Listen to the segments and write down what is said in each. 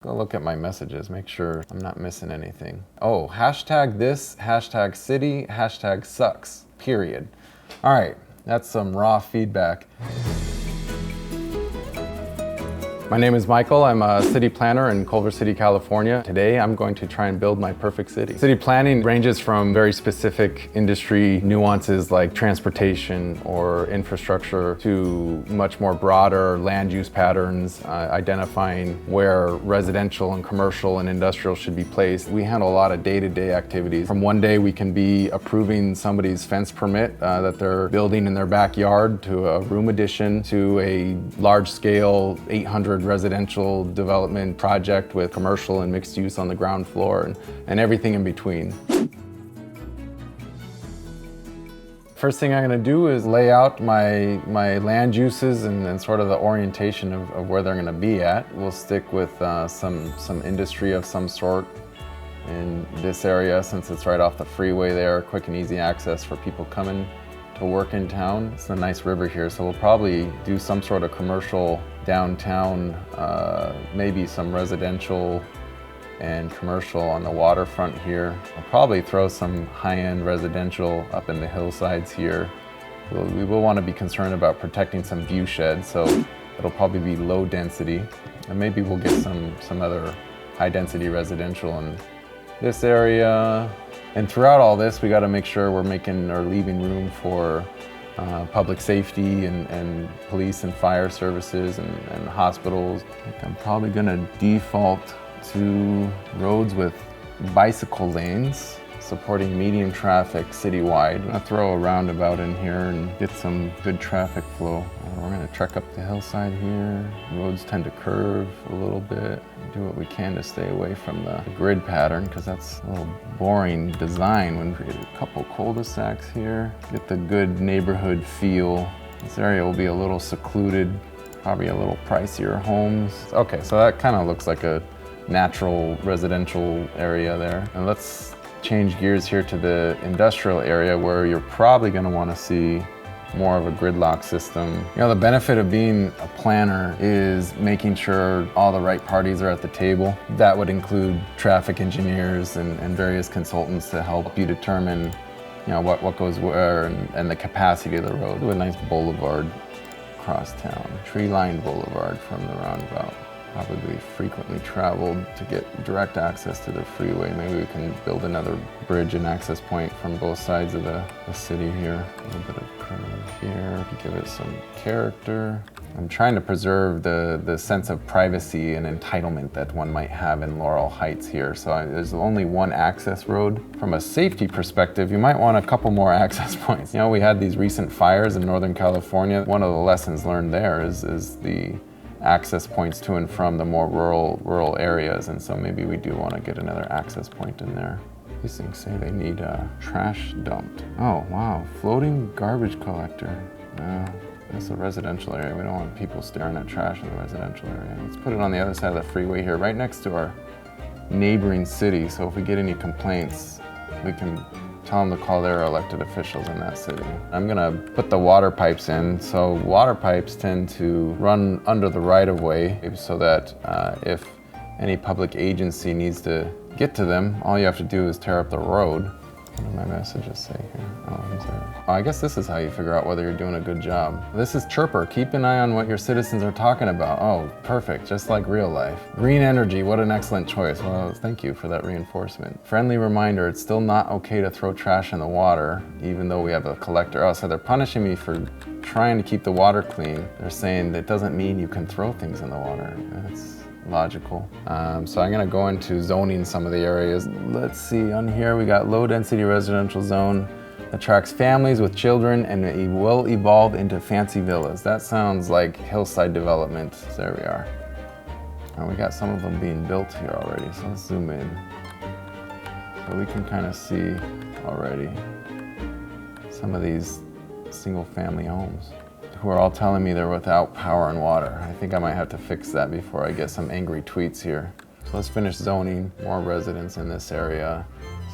Go look at my messages, make sure I'm not missing anything. Oh, hashtag this, hashtag city, hashtag sucks, period. All right, that's some raw feedback. My name is Michael. I'm a city planner in Culver City, California. Today, I'm going to try and build my perfect city. City planning ranges from very specific industry nuances like transportation or infrastructure to much more broader land use patterns, identifying where residential and commercial and industrial should be placed. We handle a lot of day-to-day activities. From one day, we can be approving somebody's fence permit that they're building in their backyard to a room addition to a large-scale 800 residential development project with commercial and mixed use on the ground floor and everything in between. First thing I'm going to do is lay out my land uses and sort of the orientation of where they're going to be at. We'll stick with some industry of some sort in this area since it's right off the freeway there, quick and easy access for people coming to work in town. It's a nice river here, so we'll probably do some sort of commercial downtown, maybe some residential and commercial on the waterfront here. I'll probably throw some high-end residential up in the hillsides here. We will want to be concerned about protecting some view sheds, so it'll probably be low density. And maybe we'll get some other high-density residential in this area. And throughout all this, we got to make sure we're making or leaving room for public safety and police and fire services and hospitals. I think I'm probably going to default to roads with bicycle lanes supporting medium traffic citywide. I'm going to throw a roundabout in here and get some good traffic flow. We're going to trek up the hillside here. Roads tend to curve a little bit. Do what we can to stay away from the grid pattern because that's a little boring design when we create a couple cul-de-sacs here. Get the good neighborhood feel. This area will be a little secluded, probably a little pricier homes. Okay, so that kind of looks like a natural residential area there. And let's change gears here to the industrial area where you're probably going to want to see more of a gridlock system. You know, the benefit of being a planner is making sure all the right parties are at the table. That would include traffic engineers and various consultants to help you determine, you know, what goes where and the capacity of the road. Do a nice boulevard across town, tree-lined boulevard from the roundabout. Probably frequently traveled to get direct access to the freeway. Maybe we can build another bridge and access point from both sides of the city here. A little bit of curve here to give it some character. I'm trying to preserve the sense of privacy and entitlement that one might have in Laurel Heights here. So there's only one access road. From a safety perspective, you might want a couple more access points. You know, we had these recent fires in Northern California. One of the lessons learned there is the access points to and from the more rural areas, and so maybe we do want to get another access point in there. These things say they need a trash dumped. Oh wow, floating garbage collector. That's a residential area. We don't want people staring at trash in the residential area. Let's put it on the other side of the freeway here, right next to our neighboring city, so if we get any complaints, we can tell them to call their elected officials in that city. I'm gonna put the water pipes in. So water pipes tend to run under the right-of-way so that if any public agency needs to get to them, all you have to do is tear up the road. What do my messages say here? Oh, I guess this is how you figure out whether you're doing a good job. This is Chirper. Keep an eye on what your citizens are talking about. Oh, perfect, just like real life. Green energy, what an excellent choice. Well, thank you for that reinforcement. Friendly reminder, it's still not okay to throw trash in the water, even though we have a collector. Oh, so they're punishing me for trying to keep the water clean. They're saying that doesn't mean you can throw things in the water. That's logical. So I'm gonna go into zoning some of the areas. Let's see, on here we got low density residential zone, attracts families with children and it will evolve into fancy villas. That sounds like hillside development. There we are. And we got some of them being built here already, so let's zoom in. So we can kind of see already some of these single family homes who are all telling me they're without power and water. I think I might have to fix that before I get some angry tweets here. So let's finish zoning, more residents in this area.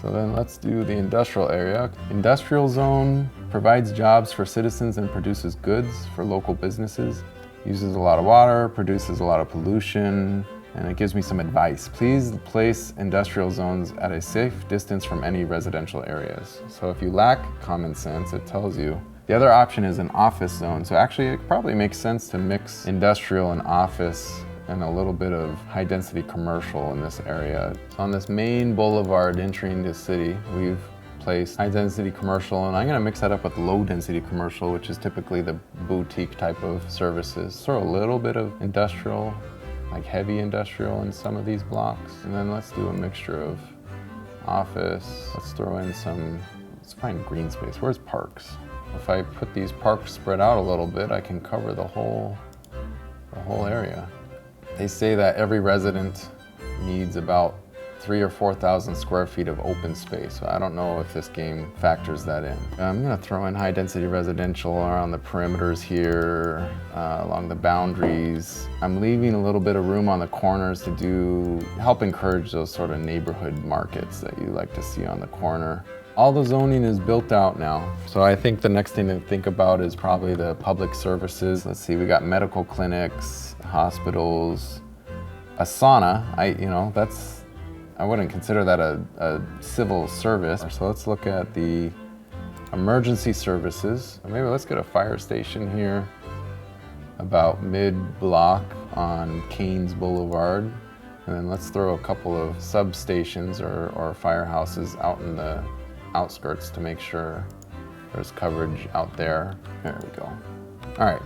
So then let's do the industrial area. Industrial zone provides jobs for citizens and produces goods for local businesses. Uses a lot of water, produces a lot of pollution, And it gives me some advice. Please place industrial zones at a safe distance from any residential areas. So if you lack common sense, it tells you. The other option is an office zone. So actually it probably makes sense to mix industrial and office and a little bit of high density commercial in this area. So on this main boulevard entering the city, we've placed high density commercial, and I'm gonna mix that up with low density commercial, which is typically the boutique type of services. Throw a little bit of industrial, like heavy industrial in some of these blocks. And then let's do a mixture of office. Let's throw in some, let's find green space. Where's parks? If I put these parks spread out a little bit, I can cover the whole area. They say that every resident needs about 3,000 or 4,000 square feet of open space. So I don't know if this game factors that in. I'm gonna throw in high density residential around the perimeters here, along the boundaries. I'm leaving a little bit of room on the corners to help encourage those sort of neighborhood markets that you like to see on the corner. All the zoning is built out now. So I think the next thing to think about is probably the public services. Let's see, we got medical clinics, hospitals, a sauna. I wouldn't consider that a civil service. So let's look at the emergency services. Maybe let's get a fire station here about mid-block on Canes Boulevard. And then let's throw a couple of substations or firehouses out in the outskirts to make sure there's coverage out there. There we go. All right.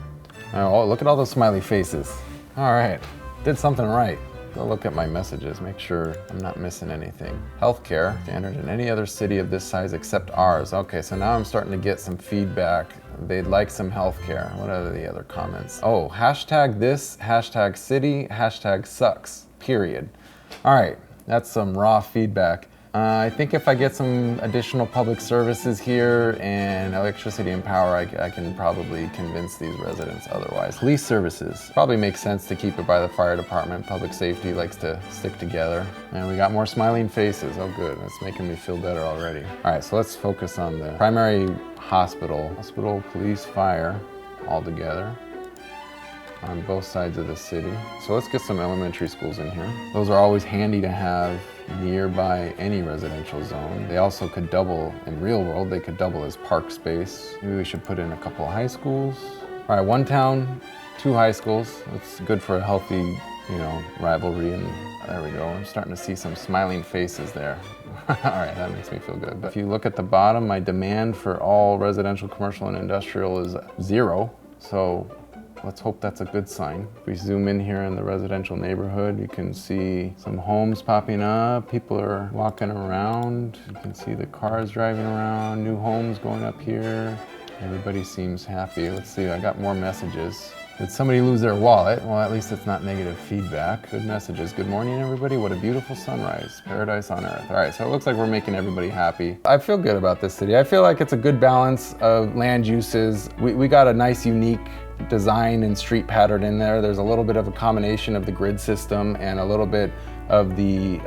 Oh, look at all those smiley faces. All right, did something right. Go look at my messages, make sure I'm not missing anything. Healthcare, standard in any other city of this size except ours. Okay, so now I'm starting to get some feedback. They'd like some healthcare. What are the other comments? Oh, hashtag this, hashtag city, hashtag sucks, period. All right, that's some raw feedback. I think if I get some additional public services here and electricity and power, I can probably convince these residents otherwise. Police services. Probably makes sense to keep it by the fire department. Public safety likes to stick together. And we got more smiling faces. Oh good, that's making me feel better already. All right, so let's focus on the primary hospital. Hospital, police, fire, all together on both sides of the city. So let's get some elementary schools in here. Those are always handy to have nearby any residential zone. They also could double, in real world, they could double as park space. Maybe we should put in a couple of high schools. All right, one town, 2 high schools. That's good for a healthy, rivalry, and there we go. I'm starting to see some smiling faces there. All right, that makes me feel good. But if you look at the bottom, my demand for all residential, commercial, and industrial is 0. So let's hope that's a good sign. If we zoom in here in the residential neighborhood, you can see some homes popping up. People are walking around. You can see the cars driving around, new homes going up here. Everybody seems happy. Let's see, I got more messages. Did somebody lose their wallet? Well, at least it's not negative feedback. Good messages. Good morning, everybody. What a beautiful sunrise. Paradise on earth. All right, so it looks like we're making everybody happy. I feel good about this city. I feel like it's a good balance of land uses. We got a nice, unique design and street pattern in there. There's a little bit of a combination of the grid system and a little bit of the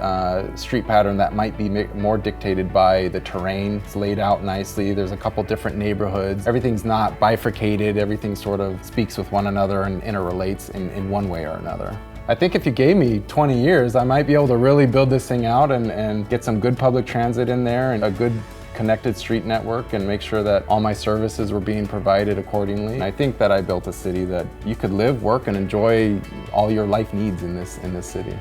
street pattern that might be more dictated by the terrain. It's laid out nicely. There's a couple different neighborhoods. Everything's not bifurcated. Everything sort of speaks with one another and interrelates in one way or another. I think if you gave me 20 years, I might be able to really build this thing out and get some good public transit in there and a good connected street network and make sure that all my services were being provided accordingly. And I think that I built a city that you could live, work, and enjoy all your life needs in this city.